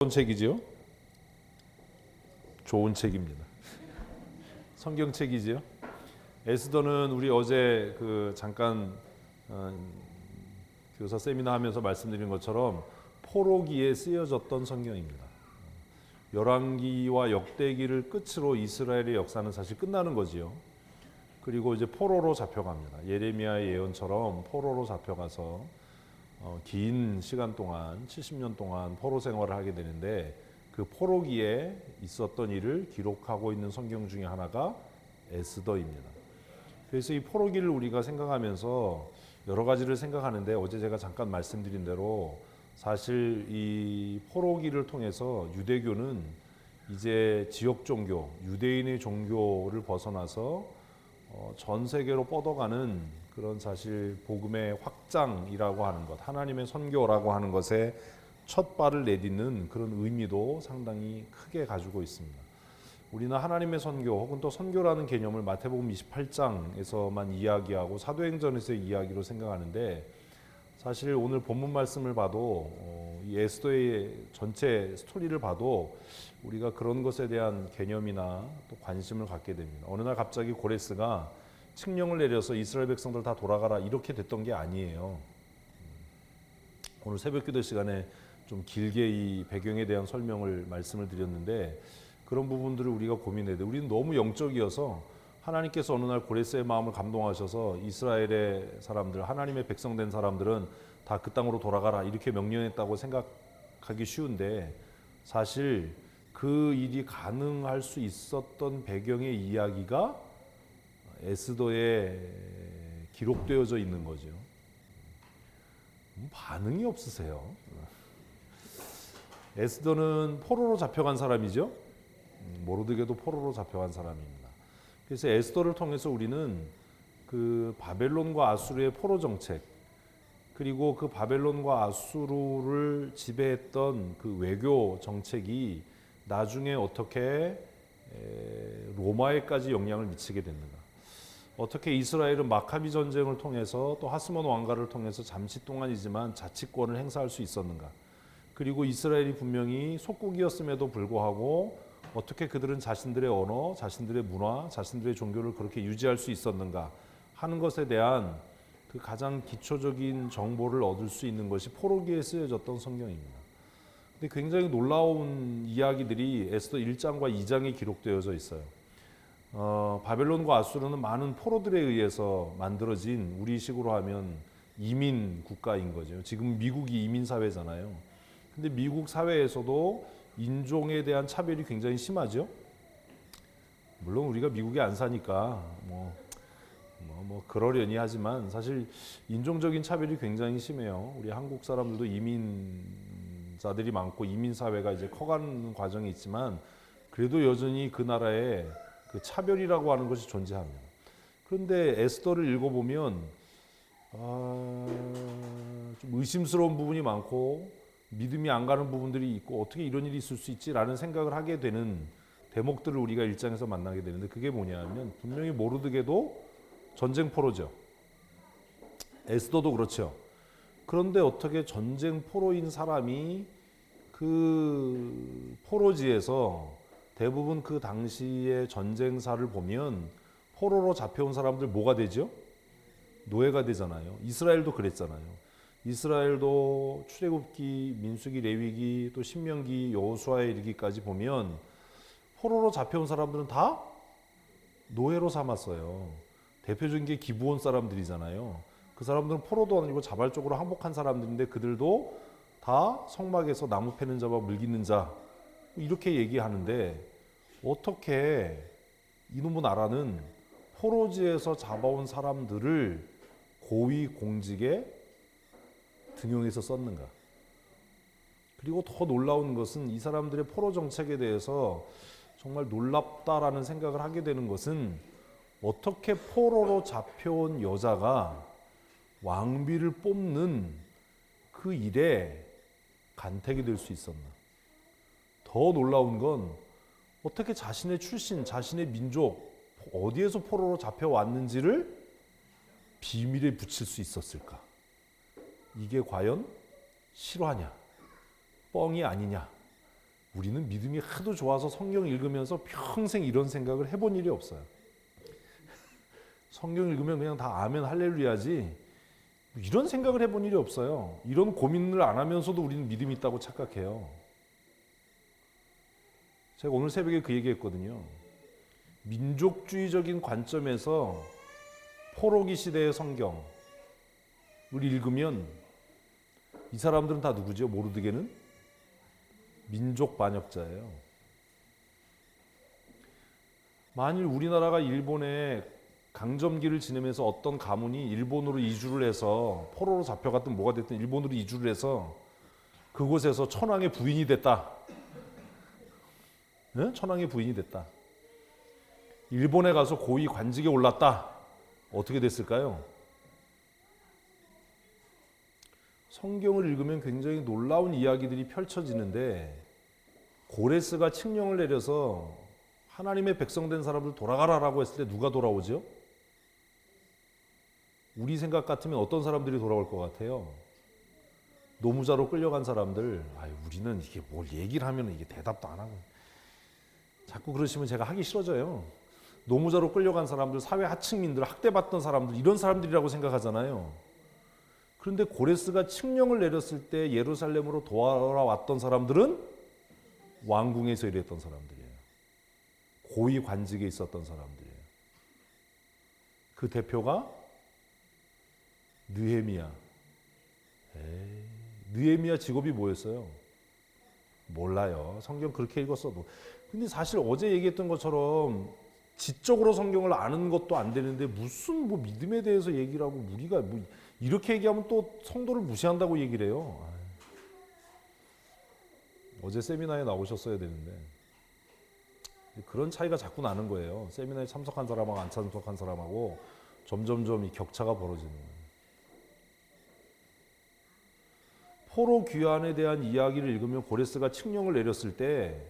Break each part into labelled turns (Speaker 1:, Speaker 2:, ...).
Speaker 1: 좋은 책이지요? 좋은 책입니다. 성경책이지요? 에스더는 우리 어제 잠깐 교사 세미나 하면서 말씀드린 것처럼 포로기에 쓰여졌던 성경입니다. 열왕기와 역대기를 끝으로 이스라엘의 역사는 사실 끝나는 거지요. 그리고 이제 포로로 잡혀갑니다. 예레미야의 예언처럼 포로로 잡혀가서 긴 시간 동안 70년 동안 포로 생활을 하게 되는데, 그 포로기에 있었던 일을 기록하고 있는 성경 중에 하나가 에스더입니다. 그래서 이 포로기를 우리가 생각하면서 여러 가지를 생각하는데, 어제 제가 잠깐 말씀드린 대로 사실 이 포로기를 통해서 유대교는 이제 지역 종교, 유대인의 종교를 벗어나서 전 세계로 뻗어가는 그런 사실 복음의 확장이라고 하는 것, 하나님의 선교라고 하는 것에 첫 발을 내딛는 그런 의미도 상당히 크게 가지고 있습니다. 우리는 하나님의 선교 혹은 또 선교라는 개념을 마태복음 28장에서만 이야기하고 사도행전에서의 이야기로 생각하는데, 사실 오늘 본문 말씀을 봐도 이 에스더의 전체 스토리를 봐도 우리가 그런 것에 대한 개념이나 또 관심을 갖게 됩니다. 어느 날 갑자기 고레스가 칙령을 내려서 이스라엘 백성들 다 돌아가라 이렇게 됐던 게 아니에요. 오늘 새벽기도 시간에 좀 길게 이 배경에 대한 설명을 말씀을 드렸는데, 그런 부분들을 우리가 고민해야 돼. 우리는 너무 영적이어서 하나님께서 어느 날 고레스의 마음을 감동하셔서 이스라엘의 사람들, 하나님의 백성된 사람들은 다 그 땅으로 돌아가라 이렇게 명령했다고 생각하기 쉬운데, 사실 그 일이 가능할 수 있었던 배경의 이야기가 에스더에 기록되어져 있는 거죠. 반응이 없으세요. 에스더는 포로로 잡혀간 사람이죠. 모르드게도 포로로 잡혀간 사람입니다. 그래서 에스더를 통해서 우리는 그 바벨론과 아수르의 포로 정책, 그리고 그 바벨론과 아수르를 지배했던 그 외교 정책이 나중에 어떻게 로마에까지 영향을 미치게 됐는가, 어떻게 이스라엘은 마카비 전쟁을 통해서 또 하스몬 왕가를 통해서 잠시 동안이지만 자치권을 행사할 수 있었는가, 그리고 이스라엘이 분명히 속국이었음에도 불구하고 어떻게 그들은 자신들의 언어, 자신들의 문화, 자신들의 종교를 그렇게 유지할 수 있었는가 하는 것에 대한 그 가장 기초적인 정보를 얻을 수 있는 것이 포로기에 쓰여졌던 성경입니다. 근데 굉장히 놀라운 이야기들이 에스더 1장과 2장에 기록되어져 있어요. 바벨론과 아수르는 많은 포로들에 의해서 만들어진, 우리식으로 하면 이민 국가인 거죠. 지금 미국이 이민 사회잖아요. 근데 미국 사회에서도 인종에 대한 차별이 굉장히 심하죠. 물론 우리가 미국에 안 사니까 그러려니 하지만 사실 인종적인 차별이 굉장히 심해요. 우리 한국 사람들도 이민자들이 많고 이민 사회가 이제 커가는 과정이 있지만, 그래도 여전히 그 나라에 그 차별이라고 하는 것이 존재합니다. 그런데 에스더를 읽어보면 좀 의심스러운 부분이 많고 믿음이 안 가는 부분들이 있고, 어떻게 이런 일이 있을 수 있지라는 생각을 하게 되는 대목들을 우리가 1장에서 만나게 되는데, 그게 뭐냐면 분명히 모르드게도 전쟁 포로죠. 에스더도 그렇죠. 그런데 어떻게 전쟁 포로인 사람이 그 포로지에서, 대부분 그 당시의 전쟁사를 보면 포로로 잡혀온 사람들 뭐가 되죠? 노예가 되잖아요. 이스라엘도 그랬잖아요. 이스라엘도 출애굽기, 민수기, 레위기, 또 신명기, 여호수아에 이르기까지 보면 포로로 잡혀온 사람들은 다 노예로 삼았어요. 대표적인 게 기브온 사람들이잖아요. 그 사람들은 포로도 아니고 자발적으로 항복한 사람들인데, 그들도 다 성막에서 나무 패는 자와 물깃는 자 이렇게 얘기하는데, 어떻게 이놈의 나라는 포로지에서 잡아온 사람들을 고위 공직에 등용해서 썼는가? 그리고 더 놀라운 것은 이 사람들의 포로 정책에 대해서 정말 놀랍다라는 생각을 하게 되는 것은, 어떻게 포로로 잡혀온 여자가 왕비를 뽑는 그 일에 간택이 될 수 있었나? 더 놀라운 건 어떻게 자신의 출신, 자신의 민족, 어디에서 포로로 잡혀왔는지를 비밀에 붙일 수 있었을까? 이게 과연 실화냐, 뻥이 아니냐, 우리는 믿음이 하도 좋아서 성경 읽으면서 평생 이런 생각을 해본 일이 없어요. 성경 읽으면 그냥 다 아멘 할렐루야지 이런 생각을 해본 일이 없어요. 이런 고민을 안 하면서도 우리는 믿음이 있다고 착각해요. 제가 오늘 새벽에 그 얘기했거든요. 민족주의적인 관점에서 포로기 시대의 성경을 읽으면 이 사람들은 다 누구죠? 모르드게는 민족 반역자예요. 만일 우리나라가 일본에 강점기를 지내면서 어떤 가문이 일본으로 이주를 해서 포로로 잡혀갔든 뭐가 됐든 일본으로 이주를 해서 그곳에서 천황의 부인이 됐다. 네? 천황의 부인이 됐다. 일본에 가서 고위 관직에 올랐다. 어떻게 됐을까요? 성경을 읽으면 굉장히 놀라운 이야기들이 펼쳐지는데 고레스가 칙령을 내려서 하나님의 백성된 사람들 돌아가라라고 했을 때 누가 돌아오죠? 우리 생각 같으면 어떤 사람들이 돌아올 것 같아요? 노무자로 끌려간 사람들. 우리는 이게 뭘 얘기를 하면 이게 대답도 안 하고 자꾸 그러시면 제가 하기 싫어져요. 노무자로 끌려간 사람들, 사회 하층민들, 학대받던 사람들 이런 사람들이라고 생각하잖아요. 그런데 고레스가 칙령을 내렸을 때 예루살렘으로 돌아왔던 사람들은 왕궁에서 일했던 사람들이에요. 고위 관직에 있었던 사람들이에요. 그 대표가 느헤미야. 느헤미야 직업이 뭐였어요? 몰라요. 성경 그렇게 읽었어도. 근데 사실 어제 얘기했던 것처럼 지적으로 성경을 아는 것도 안 되는데 무슨 뭐 믿음에 대해서 얘기를 하고 우리가 뭐 이렇게 얘기하면 또 성도를 무시한다고 얘기를 해요. 어제 세미나에 나오셨어야 되는데 그런 차이가 자꾸 나는 거예요. 세미나에 참석한 사람하고 안 참석한 사람하고 점점점 이 격차가 벌어지는 거예요. 포로 귀환에 대한 이야기를 읽으면 고레스가 칙령을 내렸을 때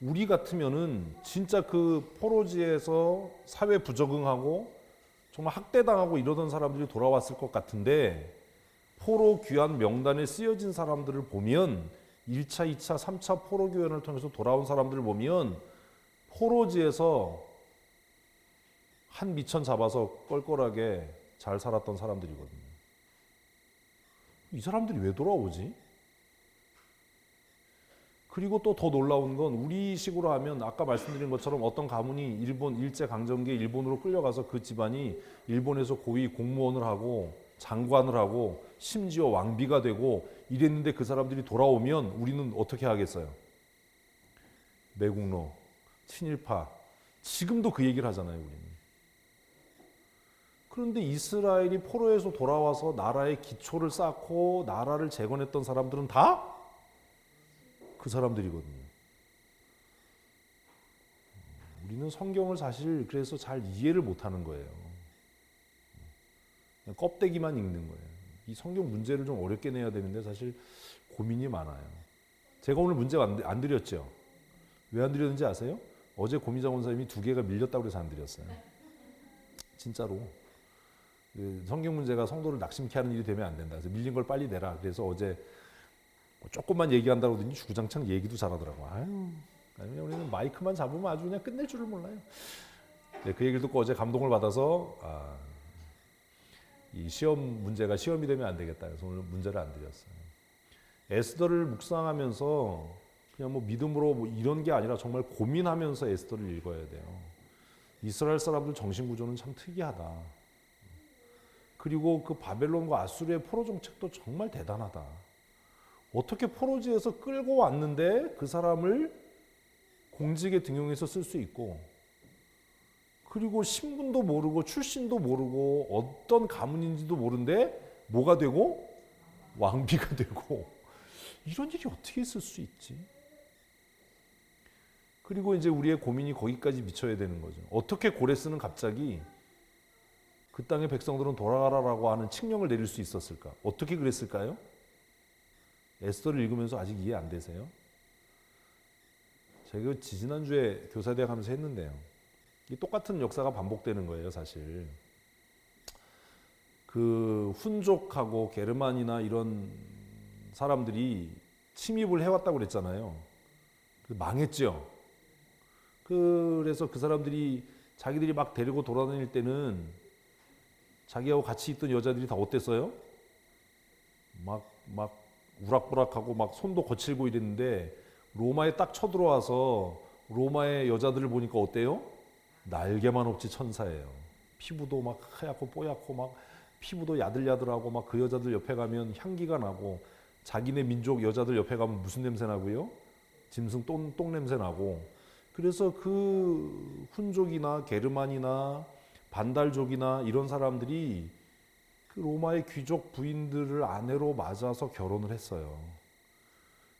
Speaker 1: 우리 같으면은 진짜 그 포로지에서 사회 부적응하고 정말 학대당하고 이러던 사람들이 돌아왔을 것 같은데 포로 귀환 명단에 쓰여진 사람들을 보면 1차, 2차, 3차 포로 귀환을 통해서 돌아온 사람들을 보면 포로지에서 한 미천 잡아서 껄껄하게 잘 살았던 사람들이거든요. 이 사람들이 왜 돌아오지? 그리고 또 더 놀라운 건 우리식으로 하면 아까 말씀드린 것처럼 어떤 가문이 일본 일제강점기에 일본으로 끌려가서 그 집안이 일본에서 고위 공무원을 하고 장관을 하고 심지어 왕비가 되고 이랬는데 그 사람들이 돌아오면 우리는 어떻게 하겠어요? 매국노, 친일파, 지금도 그 얘기를 하잖아요. 우리는. 그런데 이스라엘이 포로에서 돌아와서 나라의 기초를 쌓고 나라를 재건했던 사람들은 다 그 사람들이거든요. 우리는 성경을 사실 그래서 잘 이해를 못하는 거예요. 그냥 껍데기만 읽는 거예요. 이 성경 문제를 좀 어렵게 내야 되는데 사실 고민이 많아요. 제가 오늘 문제 안 드렸죠? 왜 안 드렸는지 아세요? 어제 고미정 원사님이 2개가 밀렸다고 해서 안 드렸어요. 진짜로. 성경 문제가 성도를 낙심케 하는 일이 되면 안 된다. 그래서 밀린 걸 빨리 내라. 그래서 어제 조금만 얘기한다고 하더니 주구장창 얘기도 잘하더라고. 우리는 마이크만 잡으면 아주 그냥 끝낼 줄을 몰라요. 네, 그 얘기를 듣고 어제 감동을 받아서 이 시험 문제가 시험이 되면 안 되겠다. 그래서 오늘 문제를 안 드렸어요. 에스더를 묵상하면서 그냥 뭐 믿음으로 뭐 이런 게 아니라 정말 고민하면서 에스더를 읽어야 돼요. 이스라엘 사람들 정신구조는 참 특이하다. 그리고 그 바벨론과 아수르의 포로 정책도 정말 대단하다. 어떻게 포로지에서 끌고 왔는데 그 사람을 공직에 등용해서 쓸 수 있고 그리고 신분도 모르고 출신도 모르고 어떤 가문인지도 모르는데 뭐가 되고 왕비가 되고 이런 일이 어떻게 있을 수 있지? 그리고 이제 우리의 고민이 거기까지 미쳐야 되는 거죠. 어떻게 고레스는 갑자기 그 땅의 백성들은 돌아가라라고 하는 칙령을 내릴 수 있었을까? 어떻게 그랬을까요? 에스더를 읽으면서 아직 이해 안 되세요? 제가 지지난주에 교사대학 하면서 했는데요. 이 똑같은 역사가 반복되는 거예요, 사실. 그 훈족하고 게르만이나 이런 사람들이 침입을 해왔다고 그랬잖아요. 망했죠. 그래서 그 사람들이 자기들이 막 데리고 돌아다닐 때는 자기하고 같이 있던 여자들이 다 어땠어요? 막 우락부락하고 막 손도 거칠고 이랬는데 로마에 딱 쳐들어와서 로마의 여자들을 보니까 어때요? 날개만 없지 천사예요. 피부도 막 하얗고 뽀얗고 막 피부도 야들야들하고 막 그 여자들 옆에 가면 향기가 나고 자기네 민족 여자들 옆에 가면 무슨 냄새 나고요? 짐승 똥 냄새 나고. 그래서 그 훈족이나 게르만이나 반달족이나 이런 사람들이 그 로마의 귀족 부인들을 아내로 맞아서 결혼을 했어요.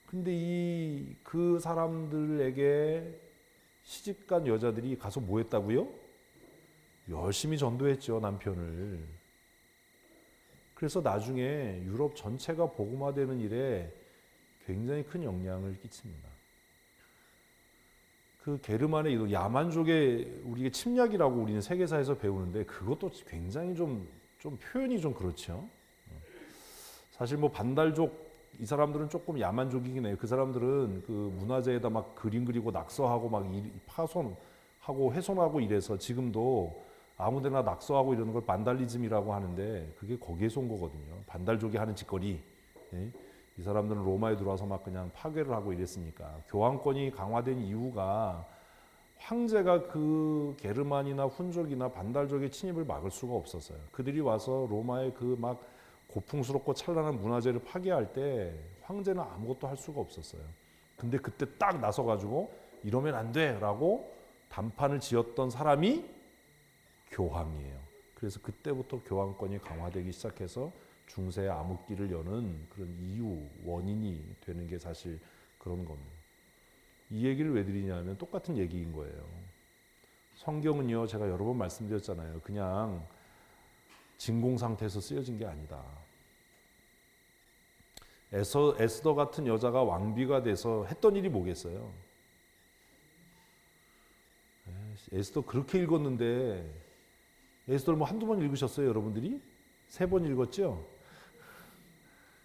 Speaker 1: 근데 그 사람들에게 시집간 여자들이 가서 뭐 했다고요? 열심히 전도했죠, 남편을. 그래서 나중에 유럽 전체가 복음화되는 일에 굉장히 큰 영향을 끼칩니다. 그 게르만의 이동, 야만족의 우리가 침략이라고 우리는 세계사에서 배우는데 그것도 굉장히 좀 표현이 좀 그렇죠. 사실 뭐 반달족 이 사람들은 조금 야만족이긴 해요. 그 사람들은 그 문화재에다 막 그림 그리고 낙서하고 막 파손하고 훼손하고 이래서 지금도 아무데나 낙서하고 이러는 걸 반달리즘이라고 하는데 그게 거기에서 온 거거든요. 반달족이 하는 짓거리. 예? 이 사람들은 로마에 들어와서 막 그냥 파괴를 하고 이랬으니까. 교황권이 강화된 이유가 황제가 그 게르만이나 훈족이나 반달족의 침입을 막을 수가 없었어요. 그들이 와서 로마의 그 막 고풍스럽고 찬란한 문화재를 파괴할 때 황제는 아무것도 할 수가 없었어요. 근데 그때 딱 나서가지고 이러면 안 돼라고 단판을 지었던 사람이 교황이에요. 그래서 그때부터 교황권이 강화되기 시작해서 중세의 암흑기를 여는 그런 이유, 원인이 되는 게 사실 그런 겁니다. 이 얘기를 왜 드리냐면 똑같은 얘기인 거예요. 성경은요, 제가 여러 번 말씀드렸잖아요. 그냥 진공 상태에서 쓰여진 게 아니다. 에스더 같은 여자가 왕비가 돼서 했던 일이 뭐겠어요? 에스더 그렇게 읽었는데 에스더를 뭐 한두 번 읽으셨어요, 여러분들이? 3번 읽었죠?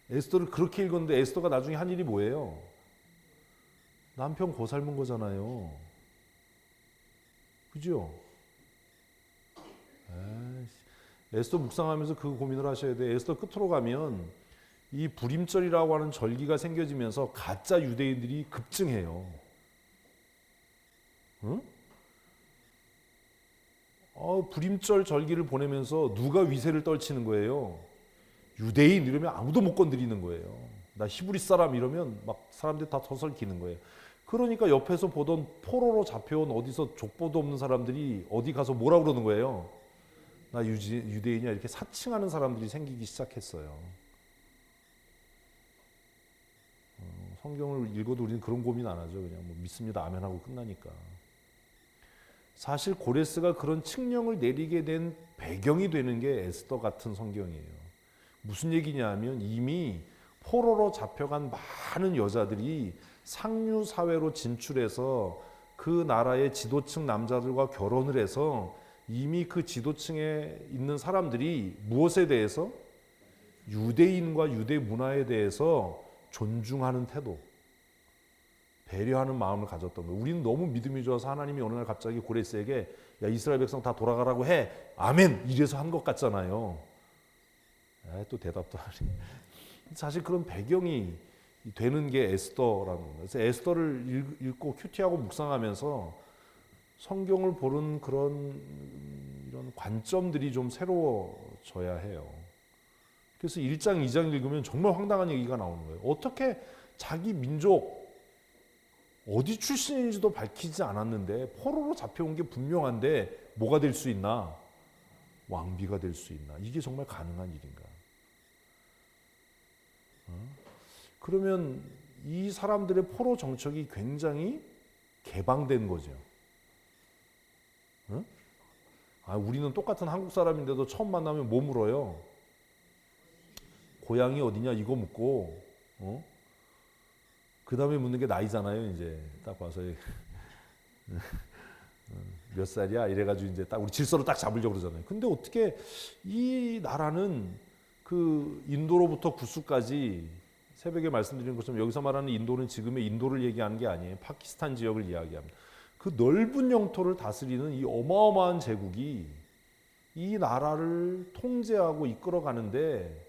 Speaker 1: 에스더를 그렇게 읽었는데 에스더가 나중에 한 일이 뭐예요? 남편 고 삶은 거잖아요. 그죠? 에스더 묵상하면서 그 고민을 하셔야 돼. 에스더 끝으로 가면 이 불임절이라고 하는 절기가 생겨지면서 가짜 유대인들이 급증해요. 응? 불임절 절기를 보내면서 누가 위세를 떨치는 거예요? 유대인 이러면 아무도 못 건드리는 거예요. 나 히브리 사람 이러면 막 사람들이 다 터설기는 거예요. 그러니까 옆에서 보던 포로로 잡혀온 어디서 족보도 없는 사람들이 어디 가서 뭐라 그러는 거예요? 나 유대인이야 이렇게 사칭하는 사람들이 생기기 시작했어요. 성경을 읽어도 우리는 그런 고민 안 하죠. 그냥 뭐 믿습니다 아멘 하고 끝나니까. 사실 고레스가 그런 칙령을 내리게 된 배경이 되는 게 에스더 같은 성경이에요. 무슨 얘기냐 하면 이미 포로로 잡혀간 많은 여자들이 상류 사회로 진출해서 그 나라의 지도층 남자들과 결혼을 해서 이미 그 지도층에 있는 사람들이 무엇에 대해서? 유대인과 유대 문화에 대해서 존중하는 태도, 배려하는 마음을 가졌던 거예요. 우리는 너무 믿음이 좋아서 하나님이 어느 날 갑자기 고레스에게 야 이스라엘 백성 다 돌아가라고 해. 아멘. 이래서 한 것 같잖아요. 또 대답도 하니. 사실 그런 배경이 되는 게 에스더라는 거예요. 그래서 에스더를 읽고 큐티하고 묵상하면서 성경을 보는 이런 관점들이 좀 새로워져야 해요. 그래서 1장, 2장 읽으면 정말 황당한 얘기가 나오는 거예요. 어떻게 자기 민족 어디 출신인지도 밝히지 않았는데 포로로 잡혀온 게 분명한데 뭐가 될 수 있나? 왕비가 될 수 있나? 이게 정말 가능한 일인가? 그러면 이 사람들의 포로 정책이 굉장히 개방된 거죠. 우리는 똑같은 한국 사람인데도 처음 만나면 뭐 물어요? 고향이 어디냐 이거 묻고, 그 다음에 묻는 게 나이잖아요. 이제 딱 봐서 몇 살이야 이래가지고 이제 딱 우리 질서를 딱 잡으려고 그러잖아요. 근데 어떻게 이 나라는 그 인도로부터 구스까지 새벽에 말씀드린 것처럼 여기서 말하는 인도는 지금의 인도를 얘기하는 게 아니에요. 파키스탄 지역을 이야기합니다. 그 넓은 영토를 다스리는 이 어마어마한 제국이 이 나라를 통제하고 이끌어가는데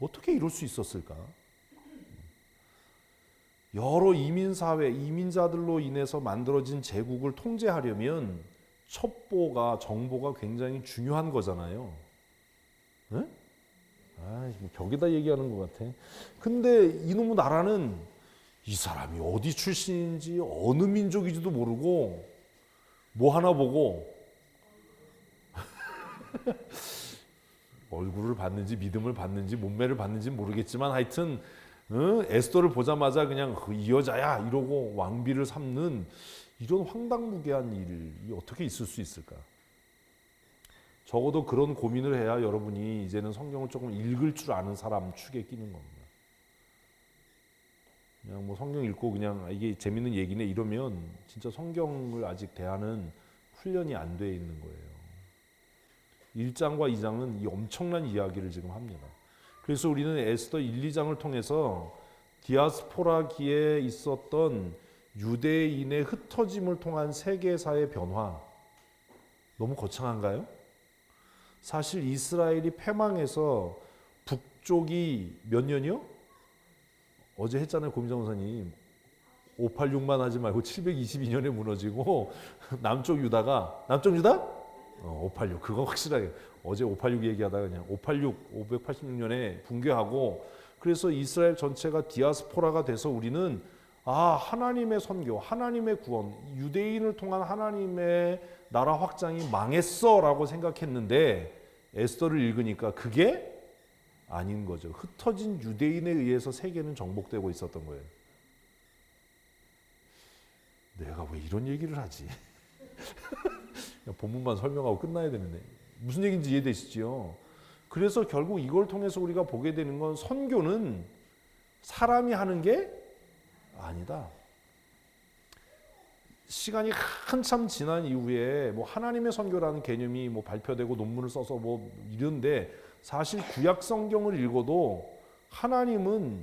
Speaker 1: 어떻게 이럴 수 있었을까? 여러 이민사회, 이민자들로 인해서 만들어진 제국을 통제하려면 첩보가, 정보가 굉장히 중요한 거잖아요. 네? 뭐 벽에다 얘기하는 것 같아. 근데 이놈의 나라는 이 사람이 어디 출신인지 어느 민족인지도 모르고 뭐 하나 보고 얼굴을 봤는지 믿음을 봤는지 몸매를 봤는지 모르겠지만 하여튼 에스더를 보자마자 그냥 이 여자야 이러고 왕비를 삼는 이런 황당무계한 일이 어떻게 있을 수 있을까? 적어도 그런 고민을 해야 여러분이 이제는 성경을 조금 읽을 줄 아는 사람 축에 끼는 겁니다. 그냥 뭐 성경 읽고 그냥 이게 재밌는 얘기네 이러면 진짜 성경을 아직 대하는 훈련이 안 돼 있는 거예요. 1장과 2장은 이 엄청난 이야기를 지금 합니다. 그래서 우리는 에스더 1, 2장을 통해서 디아스포라기에 있었던 유대인의 흩어짐을 통한 세계사의 변화, 너무 거창한가요? 사실 이스라엘이 패망해서 북쪽이 몇 년이요? 어제 했잖아요, 고민정 목사님. 586만 하지 말고 722년에 무너지고 남쪽 유다? 586. 그거 확실하게. 어제 586 얘기하다가 그냥 586년에 붕괴하고 그래서 이스라엘 전체가 디아스포라가 돼서 우리는 하나님의 선교, 하나님의 구원, 유대인을 통한 하나님의 나라 확장이 망했어라고 생각했는데 에스더를 읽으니까 그게 아닌 거죠. 흩어진 유대인에 의해서 세계는 정복되고 있었던 거예요. 내가 왜 이런 얘기를 하지? 본문만 설명하고 끝나야 되는데 무슨 얘기인지 이해되시죠? 그래서 결국 이걸 통해서 우리가 보게 되는 건 선교는 사람이 하는 게 아니다. 시간이 한참 지난 이후에 뭐 하나님의 선교라는 개념이 뭐 발표되고 논문을 써서 뭐 이런데 사실 구약 성경을 읽어도 하나님은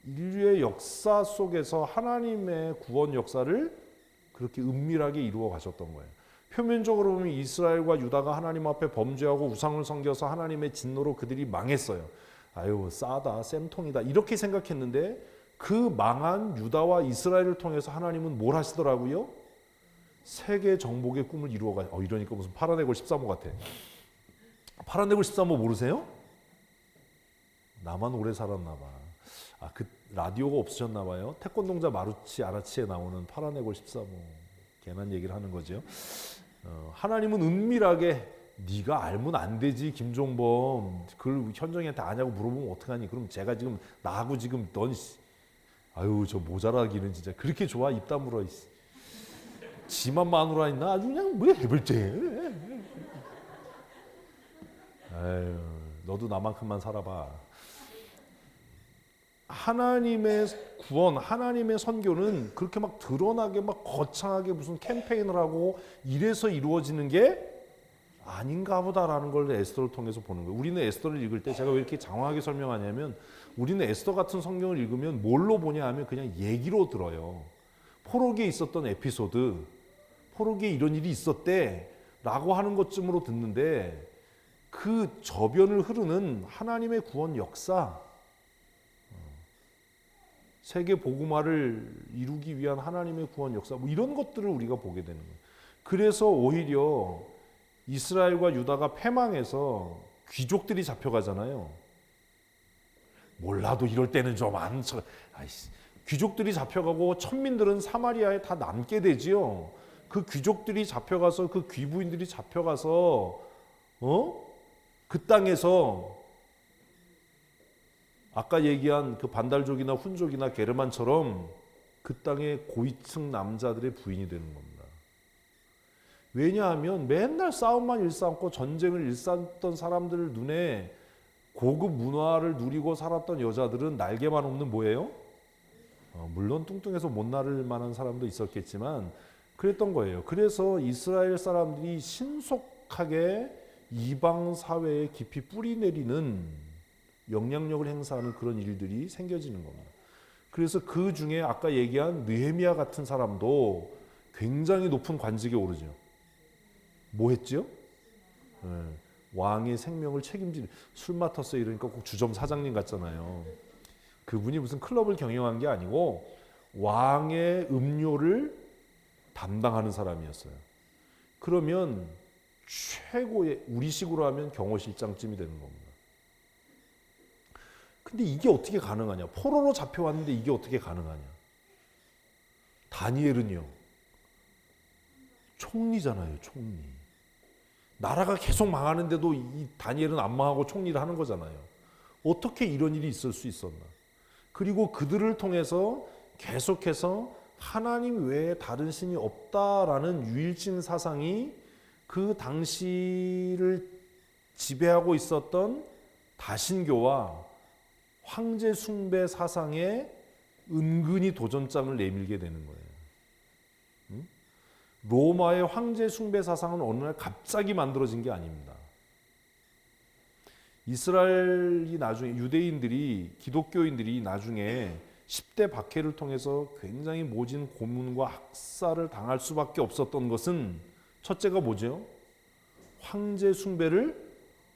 Speaker 1: 인류의 역사 속에서 하나님의 구원 역사를 그렇게 은밀하게 이루어 가셨던 거예요. 표면적으로 보면 이스라엘과 유다가 하나님 앞에 범죄하고 우상을 섬겨서 하나님의 진노로 그들이 망했어요. 아유 싸다 쌤통이다 이렇게 생각했는데 그 망한 유다와 이스라엘을 통해서 하나님은 뭘 하시더라고요? 세계 정복의 꿈을 이루어가. 이러니까 무슨 파란 해골 13호 같아. 파란 해골 13호 모르세요? 나만 오래 살았나 봐. 그 라디오가 없으셨나 봐요. 태권동자 마루치 아라치에 나오는 파란 해골 13호. 괜한 얘기를 하는 거죠. 하나님은 은밀하게 네가 알면 안 되지 김종범. 그걸 현정이한테 아냐고 물어보면 어떡하니. 그럼 제가 지금 나하고 지금 넌 아유 저 모자라기는 진짜 그렇게 좋아 입 다물어. 지만 마누라 있나 아주 그냥 뭐 해볼지. 아유 너도 나만큼만 살아봐. 하나님의 구원, 하나님의 선교는 그렇게 막 드러나게 막 거창하게 무슨 캠페인을 하고 이래서 이루어지는 게 아닌가 보다라는 걸 에스더를 통해서 보는 거예요. 우리는 에스더를 읽을 때 제가 왜 이렇게 장황하게 설명하냐면 우리는 에스더 같은 성경을 읽으면 뭘로 보냐 하면 그냥 얘기로 들어요. 포로기에 있었던 에피소드, 포로기에 이런 일이 있었대 라고 하는 것쯤으로 듣는데 그 저변을 흐르는 하나님의 구원 역사, 세계 복음화를 이루기 위한 하나님의 구원 역사 뭐 이런 것들을 우리가 보게 되는 거예요. 그래서 오히려 이스라엘과 유다가 패망해서 귀족들이 잡혀가잖아요. 몰라도 이럴 때는 좀 안 귀족들이 잡혀가고 천민들은 사마리아에 다 남게 되지요. 그 귀족들이 잡혀가서 그 귀부인들이 잡혀가서 그 땅에서 아까 얘기한 그 반달족이나 훈족이나 게르만처럼 그 땅의 고위층 남자들의 부인이 되는 겁니다. 왜냐하면 맨날 싸움만 일삼고 전쟁을 일삼던 사람들 눈에 고급 문화를 누리고 살았던 여자들은 날개만 없는 뭐예요? 물론 뚱뚱해서 못 나를 만한 사람도 있었겠지만 그랬던 거예요. 그래서 이스라엘 사람들이 신속하게 이방 사회에 깊이 뿌리 내리는 영향력을 행사하는 그런 일들이 생겨지는 겁니다. 그래서 그 중에 아까 얘기한 느헤미야 같은 사람도 굉장히 높은 관직에 오르죠. 뭐 했죠? 네. 왕의 생명을 책임지는, 술 맡았어요 이러니까 꼭 주점 사장님 같잖아요. 그분이 무슨 클럽을 경영한 게 아니고 왕의 음료를 담당하는 사람이었어요. 그러면 최고의, 우리식으로 하면 경호실장쯤이 되는 겁니다. 근데 이게 어떻게 가능하냐? 포로로 잡혀왔는데 이게 어떻게 가능하냐? 다니엘은요, 총리잖아요, 총리. 나라가 계속 망하는데도 이 다니엘은 안 망하고 총리를 하는 거잖아요. 어떻게 이런 일이 있을 수 있었나? 그리고 그들을 통해서 계속해서 하나님 외에 다른 신이 없다라는 유일신 사상이 그 당시를 지배하고 있었던 다신교와 황제 숭배 사상에 은근히 도전장을 내밀게 되는 거예요. 로마의 황제 숭배 사상은 어느 날 갑자기 만들어진 게 아닙니다. 이스라엘이 나중에, 유대인들이, 기독교인들이 나중에 10대 박해를 통해서 굉장히 모진 고문과 학살을 당할 수밖에 없었던 것은 첫째가 뭐죠? 황제 숭배를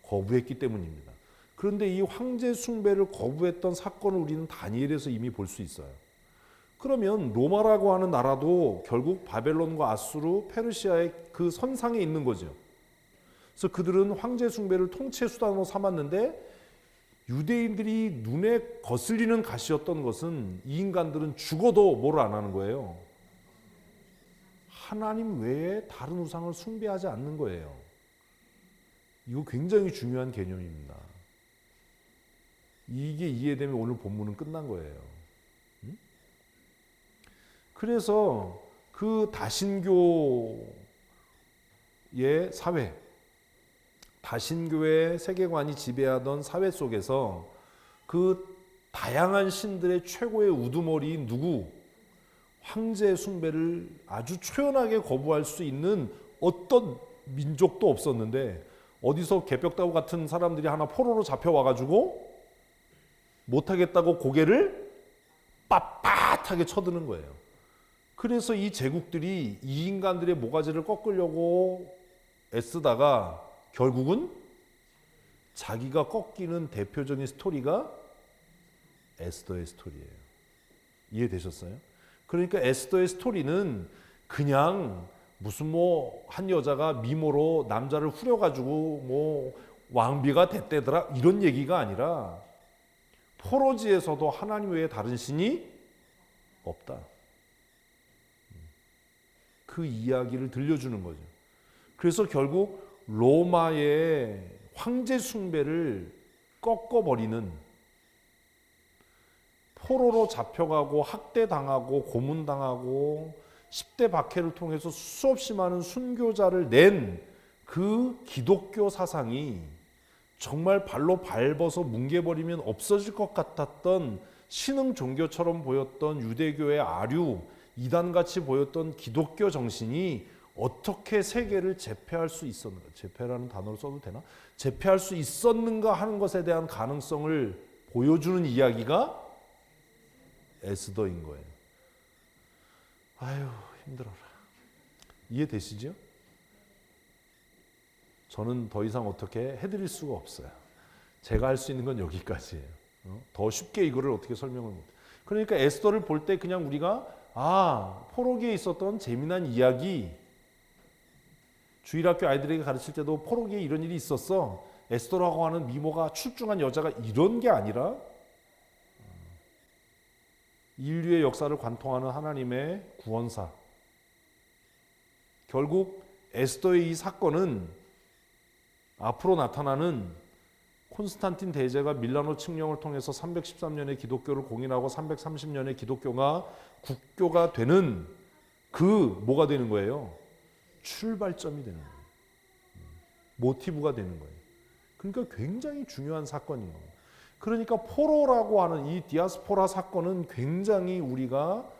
Speaker 1: 거부했기 때문입니다. 그런데 이 황제 숭배를 거부했던 사건을 우리는 다니엘에서 이미 볼 수 있어요. 그러면 로마라고 하는 나라도 결국 바벨론과 아수르, 페르시아의 그 선상에 있는 거죠. 그래서 그들은 황제 숭배를 통치 수단으로 삼았는데 유대인들이 눈에 거슬리는 가시였던 것은 이 인간들은 죽어도 뭘 안 하는 거예요. 하나님 외에 다른 우상을 숭배하지 않는 거예요. 이거 굉장히 중요한 개념입니다. 이게 이해되면 오늘 본문은 끝난 거예요. 그래서 그 다신교의 사회, 다신교의 세계관이 지배하던 사회 속에서 그 다양한 신들의 최고의 우두머리인 누구? 황제 숭배를 아주 초연하게 거부할 수 있는 어떤 민족도 없었는데 어디서 개벽다구 같은 사람들이 하나 포로로 잡혀와가지고 못하겠다고 고개를 빳빳하게 쳐드는 거예요. 그래서 이 제국들이 이 인간들의 모가지를 꺾으려고 애쓰다가 결국은 자기가 꺾이는 대표적인 스토리가 에스더의 스토리예요. 이해되셨어요? 그러니까 에스더의 스토리는 그냥 무슨 뭐 한 여자가 미모로 남자를 후려가지고 뭐 왕비가 됐대더라 이런 얘기가 아니라 포로지에서도 하나님 외에 다른 신이 없다. 그 이야기를 들려주는 거죠. 그래서 결국 로마의 황제 숭배를 꺾어버리는, 포로로 잡혀가고 학대당하고 고문당하고 10대 박해를 통해서 수없이 많은 순교자를 낸 그 기독교 사상이 정말 발로 밟아서 뭉개버리면 없어질 것 같았던 신흥 종교처럼 보였던 유대교의 아류, 이단같이 보였던 기독교 정신이 어떻게 세계를 제패할 수 있었는가, 제패라는 단어를 써도 되나? 제패할 수 있었는가 하는 것에 대한 가능성을 보여주는 이야기가 에스더인 거예요. 아유, 힘들어라. 이해되시죠? 저는 더 이상 어떻게 해드릴 수가 없어요. 제가 할 수 있는 건 여기까지예요. 더 쉽게 이거를 어떻게 설명을 못해요. 그러니까 에스더를 볼 때 그냥 우리가 포로기에 있었던 재미난 이야기, 주일학교 아이들에게 가르칠 때도 포로기에 이런 일이 있었어, 에스더라고 하는 미모가 출중한 여자가, 이런 게 아니라 인류의 역사를 관통하는 하나님의 구원사. 결국 에스더의 이 사건은 앞으로 나타나는 콘스탄틴 대제가 밀라노 칙령을 통해서 313년에 기독교를 공인하고 330년에 기독교가 국교가 되는 그 뭐가 되는 거예요? 출발점이 되는 거예요. 모티브가 되는 거예요. 그러니까 굉장히 중요한 사건인 겁니다. 그러니까 포로라고 하는 이 디아스포라 사건은 굉장히 우리가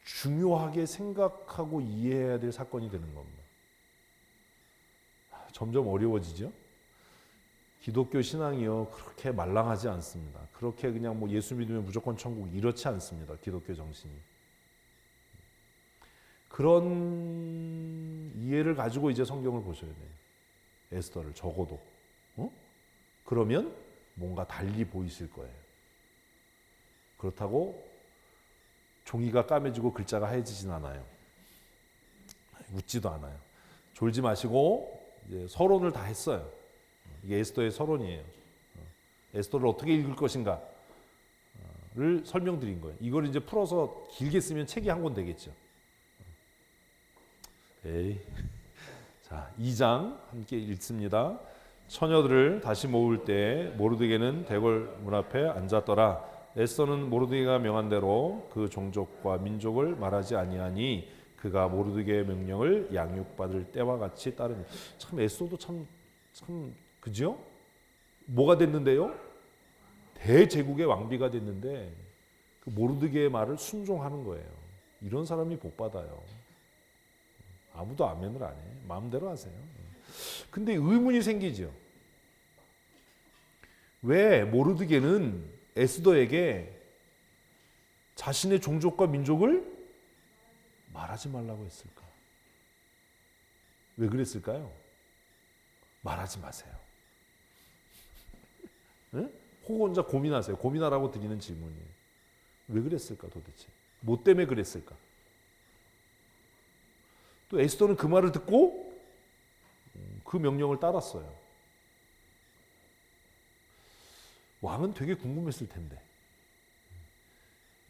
Speaker 1: 중요하게 생각하고 이해해야 될 사건이 되는 겁니다. 점점 어려워지죠? 기독교 신앙이요 그렇게 말랑하지 않습니다. 그렇게 그냥 뭐 예수 믿으면 무조건 천국 이렇지 않습니다. 기독교 정신이. 그런 이해를 가지고 이제 성경을 보셔야 돼요. 에스더를 적어도. 그러면 뭔가 달리 보이실 거예요. 그렇다고 종이가 까매지고 글자가 하얘지진 않아요. 웃지도 않아요. 졸지 마시고 이제 서론을 다 했어요. 이게 에스더의 서론이에요. 에스더를 어떻게 읽을 것인가를 설명드린 거예요. 이걸 이제 풀어서 길게 쓰면 책이 한 권 되겠죠. 에이. 자, 2장 함께 읽습니다. 처녀들을 다시 모을 때 모르드게는 대궐 문 앞에 앉았더라. 에스더는 모르드게가 명한 대로 그 종족과 민족을 말하지 아니하니 그가 모르드게의 명령을 양육받을 때와 같이 따르니. 참 에스더도 참 그죠? 뭐가 됐는데요? 대제국의 왕비가 됐는데 그 모르드게의 말을 순종하는 거예요. 이런 사람이 복 받아요. 아무도 아멘을 안 해. 마음대로 하세요. 근데 의문이 생기죠. 왜 모르드게는 에스더에게 자신의 종족과 민족을 말하지 말라고 했을까? 왜 그랬을까요? 말하지 마세요. 네? 혹 혼자 고민하세요. 고민하라고 드리는 질문이에요. 왜 그랬을까 도대체? 뭐 때문에 그랬을까? 또 에스더는 그 말을 듣고 그 명령을 따랐어요. 왕은 되게 궁금했을 텐데.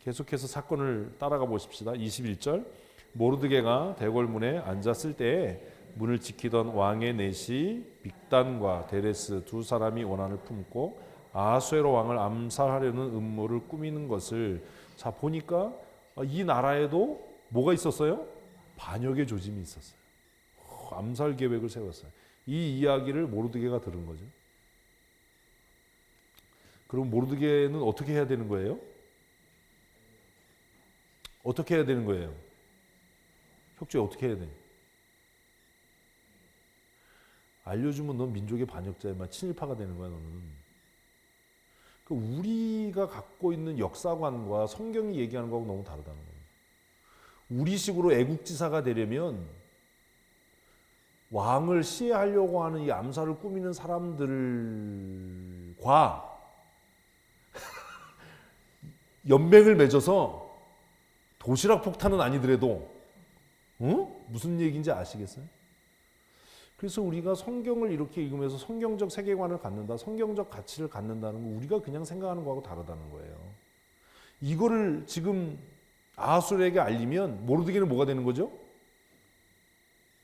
Speaker 1: 계속해서 사건을 따라가 보십시다. 21절 모르드게가 대궐문에 앉았을 때에 문을 지키던 왕의 내시 빅단과 데레스 두 사람이 원한을 품고 아수에로 왕을 암살하려는 음모를 꾸미는 것을 자 보니까 이 나라에도 뭐가 있었어요? 반역의 조짐이 있었어요. 암살 계획을 세웠어요. 이 이야기를 모르드게가 들은 거죠. 그럼 모르드게는 어떻게 해야 되는 거예요? 어떻게 해야 되는 거예요? 혁주에 어떻게 해야 돼? 알려주면 넌 민족의 반역자에만 친일파가 되는 거야 너는. 우리가 갖고 있는 역사관과 성경이 얘기하는 거하고 너무 다르다는 거예요. 우리식으로 애국지사가 되려면 왕을 시해하려고 하는 이 암살을 꾸미는 사람들과 연맹을 맺어서 도시락 폭탄은 아니더라도 무슨 얘기인지 아시겠어요? 그래서 우리가 성경을 이렇게 읽으면서 성경적 세계관을 갖는다, 성경적 가치를 갖는다는 거 우리가 그냥 생각하는 거하고 다르다는 거예요. 이거를 지금 아하술에게 알리면 모르드게는 뭐가 되는 거죠?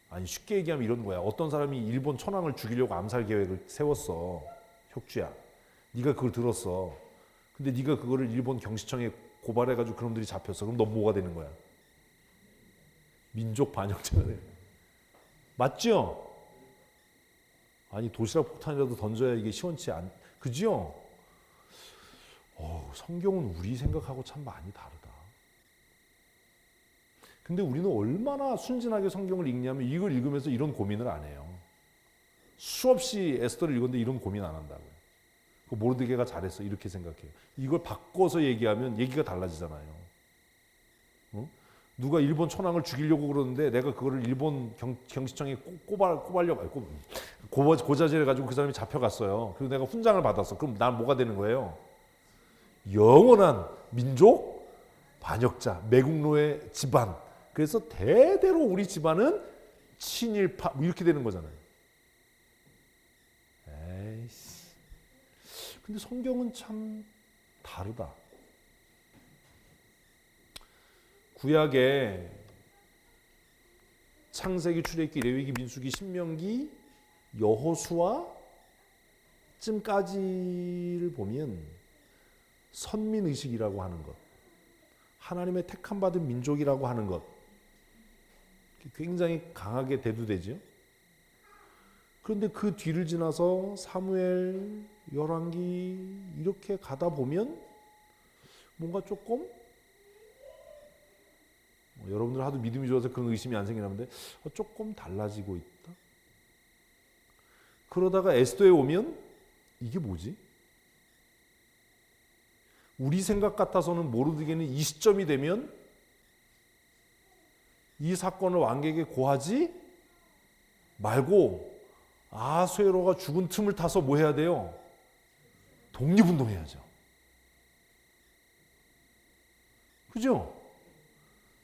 Speaker 1: 아니 쉽게 얘기하면 이런 거야. 어떤 사람이 일본 천황을 죽이려고 암살 계획을 세웠어. 혁주야. 네가 그걸 들었어. 근데 네가 그거를 일본 경시청에 고발해가지고 그놈들이 잡혔어. 그럼 넌 뭐가 되는 거야? 민족 반역자가 돼. 맞죠? 아니 도시락 폭탄이라도 던져야 이게 시원치 않. 그죠? 성경은 우리 생각하고 참 많이 다르다. 근데 우리는 얼마나 순진하게 성경을 읽냐면 이걸 읽으면서 이런 고민을 안 해요. 수없이 에스더를 읽었는데 이런 고민 안 한다고요. 그 모르드게가 잘했어 이렇게 생각해요. 이걸 바꿔서 얘기하면 얘기가 달라지잖아요. 누가 일본 천황을 죽이려고 그러는데 내가 그거를 일본 경시청에 꼬발려고 고자질해 가지고 그 사람이 잡혀갔어요. 그리고 내가 훈장을 받았어. 그럼 난 뭐가 되는 거예요? 영원한 민족 반역자, 매국노의 집안. 그래서 대대로 우리 집안은 친일파 이렇게 되는 거잖아요. 에이씨. 근데 성경은 참 다르다. 구약에 창세기, 출애굽기, 레위기, 민수기, 신명기, 여호수아쯤까지를 보면 선민의식이라고 하는 것, 하나님의 택함 받은 민족이라고 하는 것 굉장히 강하게 대두되죠. 그런데 그 뒤를 지나서 사무엘, 열왕기 이렇게 가다 보면 뭔가 조금 여러분들 하도 믿음이 좋아서 그런 의심이 안 생기나 본데 조금 달라지고 있다. 그러다가 에스더에 오면 이게 뭐지? 우리 생각 같아서는 모르드게는 이 시점이 되면 이 사건을 왕에게 고하지 말고 아수에로가 죽은 틈을 타서 뭐 해야 돼요? 독립운동해야죠. 그죠?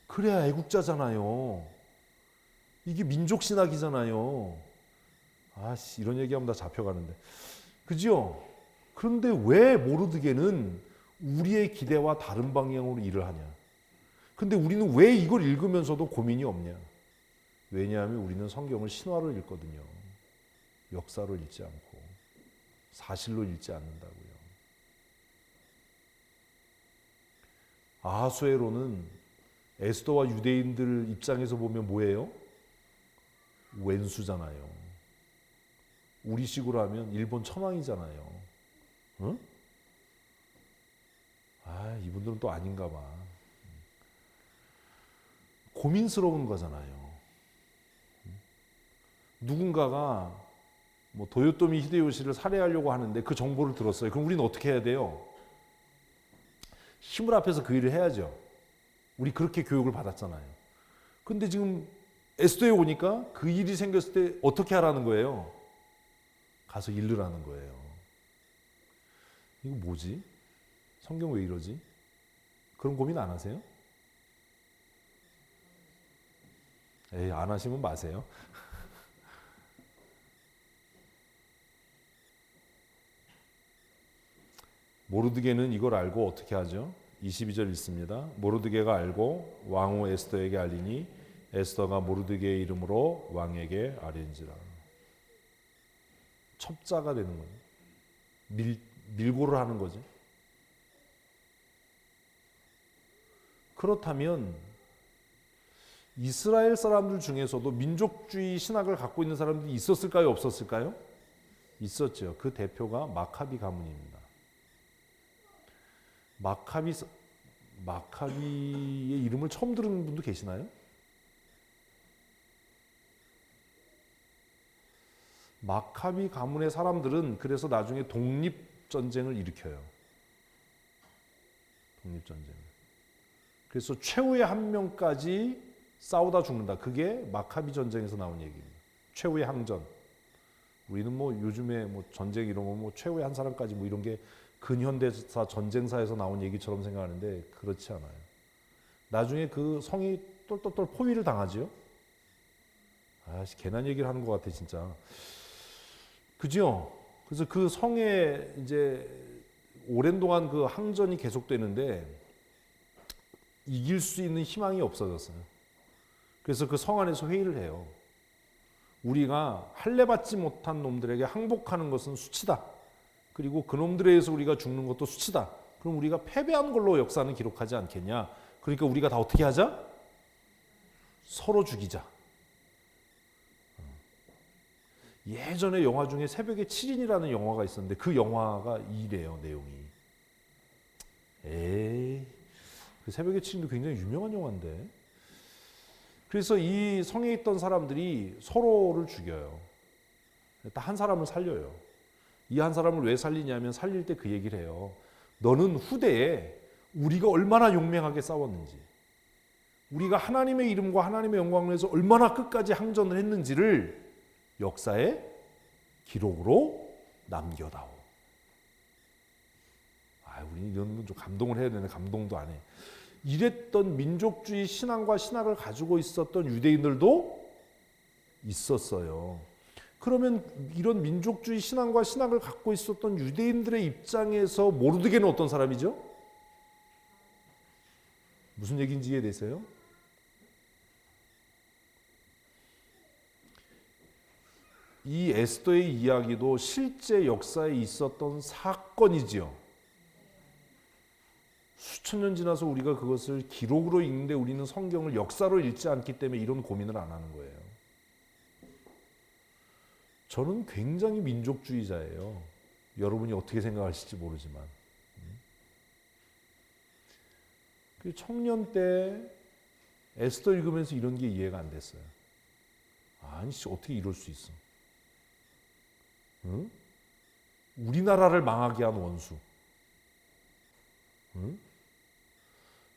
Speaker 1: 그래야 애국자잖아요. 이게 민족신학이잖아요. 아씨, 이런 얘기하면 다 잡혀가는데. 그죠? 그런데 왜 모르드게는 우리의 기대와 다른 방향으로 일을 하냐? 근데 우리는 왜 이걸 읽으면서도 고민이 없냐? 왜냐하면 우리는 성경을 신화로 읽거든요. 역사로 읽지 않고 사실로 읽지 않는다고요. 아하수에로는 에스더와 유대인들 입장에서 보면 뭐예요? 왼수잖아요. 우리식으로 하면 일본 천황이잖아요. 응? 아, 이분들은 또 아닌가 봐. 고민스러운 거잖아요. 누군가가 뭐 도요토미 히데요시를 살해하려고 하는데 그 정보를 들었어요. 그럼 우리는 어떻게 해야 돼요? 힘을 합해서 그 일을 해야죠. 우리 그렇게 교육을 받았잖아요. 근데 지금 에스더에 오니까 그 일이 생겼을 때 어떻게 하라는 거예요? 가서 일르라는 거예요. 이거 뭐지? 성경 왜 이러지? 그런 고민 안 하세요? 에이, 안 하시면 마세요. 모르드게는 이걸 알고 어떻게 하죠? 22절 읽습니다. 모르드게가 알고 왕후 에스더에게 알리니 에스더가 모르드게의 이름으로 왕에게 아뢰는지라. 첩자가 되는 거죠. 밀고를 하는 거죠. 그렇다면 이스라엘 사람들 중에서도 민족주의 신학을 갖고 있는 사람들이 있었을까요? 없었을까요? 있었죠. 그 대표가 마카비 가문입니다. 마카비의 이름을 처음 들은 분도 계시나요? 마카비 가문의 사람들은 그래서 나중에 독립전쟁을 일으켜요. 독립전쟁. 그래서 최후의 한 명까지 싸우다 죽는다. 그게 마카비 전쟁에서 나온 얘기입니다. 최후의 항전. 우리는 뭐 요즘에 뭐 전쟁 이런 거 뭐 최후의 한 사람까지 뭐 이런 게 근현대사 전쟁사에서 나온 얘기처럼 생각하는데 그렇지 않아요. 나중에 그 성이 똘똘똘 포위를 당하지요. 아씨, 괜한 얘기를 하는 것 같아 진짜. 그죠? 그래서 그 성에 이제 오랜 동안 그 항전이 계속되는데 이길 수 있는 희망이 없어졌어요. 그래서 그 성 안에서 회의를 해요. 우리가 할례 받지 못한 놈들에게 항복하는 것은 수치다. 그리고 그 놈들에 의해서 우리가 죽는 것도 수치다. 그럼 우리가 패배한 걸로 역사는 기록하지 않겠냐. 그러니까 우리가 다 어떻게 하자? 서로 죽이자. 예전에 영화 중에 새벽의 7인이라는 영화가 있었는데 그 영화가 이래요, 내용이. 에이, 그 새벽의 7인도 굉장히 유명한 영화인데. 그래서 이 성에 있던 사람들이 서로를 죽여요. 딱 한 사람을 살려요. 이 한 사람을 왜 살리냐면 살릴 때 그 얘기를 해요. 너는 후대에 우리가 얼마나 용맹하게 싸웠는지, 우리가 하나님의 이름과 하나님의 영광을 위해서 얼마나 끝까지 항전을 했는지를 역사의 기록으로 남겨다오. 우리 이런 건 좀 감동을 해야 되는데 감동도 안 해. 이랬던 민족주의 신앙과 신학을 가지고 있었던 유대인들도 있었어요. 그러면 이런 민족주의 신앙과 신학을 갖고 있었던 유대인들의 입장에서 모르드게는 어떤 사람이죠? 무슨 얘기인지 이해되세요? 이 에스더의 이야기도 실제 역사에 있었던 사건이지요. 수천 년 지나서 우리가 그것을 기록으로 읽는데 우리는 성경을 역사로 읽지 않기 때문에 이런 고민을 안 하는 거예요. 저는 굉장히 민족주의자예요. 여러분이 어떻게 생각하실지 모르지만. 그 청년 때 에스더 읽으면서 이런 게 이해가 안 됐어요. 아니, 어떻게 이럴 수 있어? 응? 우리나라를 망하게 한 원수. 응?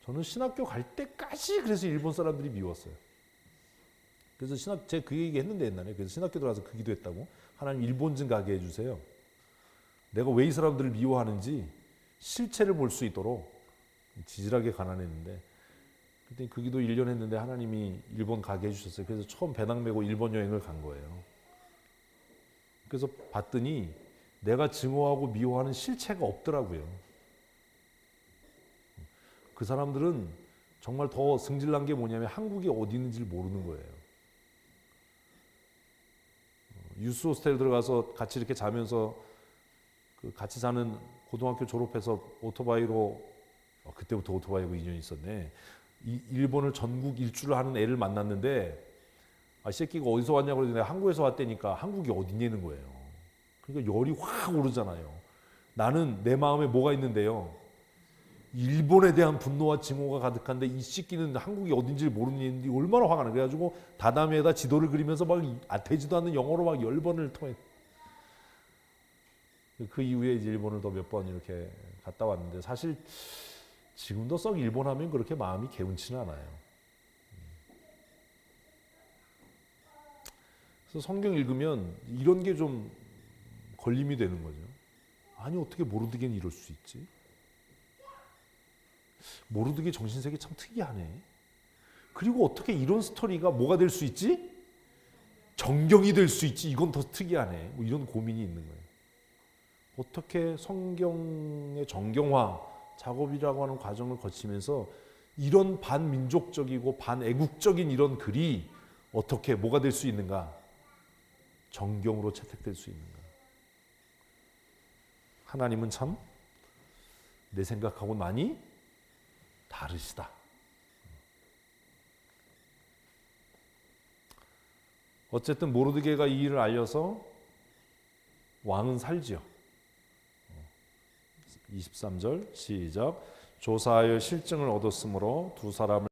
Speaker 1: 저는 신학교 갈 때까지 그래서 일본 사람들이 미웠어요. 그래서 제가 그 얘기 했는데 옛날에. 그래서 신학교 들어가서 그 기도했다고. 하나님 일본 좀 가게 해주세요. 내가 왜 이 사람들을 미워하는지 실체를 볼 수 있도록 지질하게 가난했는데, 그때 그 기도 1년 했는데 하나님이 일본 가게 해주셨어요. 그래서 처음 배낭 메고 일본 여행을 간 거예요. 그래서 봤더니 내가 증오하고 미워하는 실체가 없더라고요. 그 사람들은 정말 더 승질난 게 뭐냐면 한국이 어디 있는지를 모르는 거예요. 유스 호스텔 들어가서 같이 이렇게 자면서 그 같이 사는 고등학교 졸업해서 오토바이로 그때부터 오토바이고 인연이 있었네. 일본을 전국 일주를 하는 애를 만났는데 이 새끼가 어디서 왔냐고 그러더니 내가 한국에서 왔다니까 한국이 어디냐는 거예요. 그러니까 열이 확 오르잖아요. 나는 내 마음에 뭐가 있는데요. 일본에 대한 분노와 증오가 가득한데 이 새끼는 한국이 어딘지 모르는지 얼마나 화가 나. 그래가지고 다다미에다 지도를 그리면서 막 되지도 않는 영어로 막 10번을 통해. 그 이후에 이제 일본을 더 몇 번 이렇게 갔다 왔는데 사실 지금도 썩 일본 하면 그렇게 마음이 개운치는 않아요. 그래서 성경 읽으면 이런 게 좀 걸림이 되는 거죠. 아니 어떻게 모르드게는 이럴 수 있지? 모르드게 정신세계 참 특이하네. 그리고 어떻게 이런 스토리가 뭐가 될 수 있지? 정경이 될 수 있지? 이건 더 특이하네. 뭐 이런 고민이 있는 거예요. 어떻게 성경의 정경화 작업이라고 하는 과정을 거치면서 이런 반민족적이고 반애국적인 이런 글이 어떻게 뭐가 될 수 있는가? 정경으로 채택될 수 있는가? 하나님은 참 내 생각하고 많이 다르시다. 어쨌든 모르드게가 이 일을 알려서 왕은 살지요. 23절 시작. 조사하여 실증을 얻었으므로 두 사람을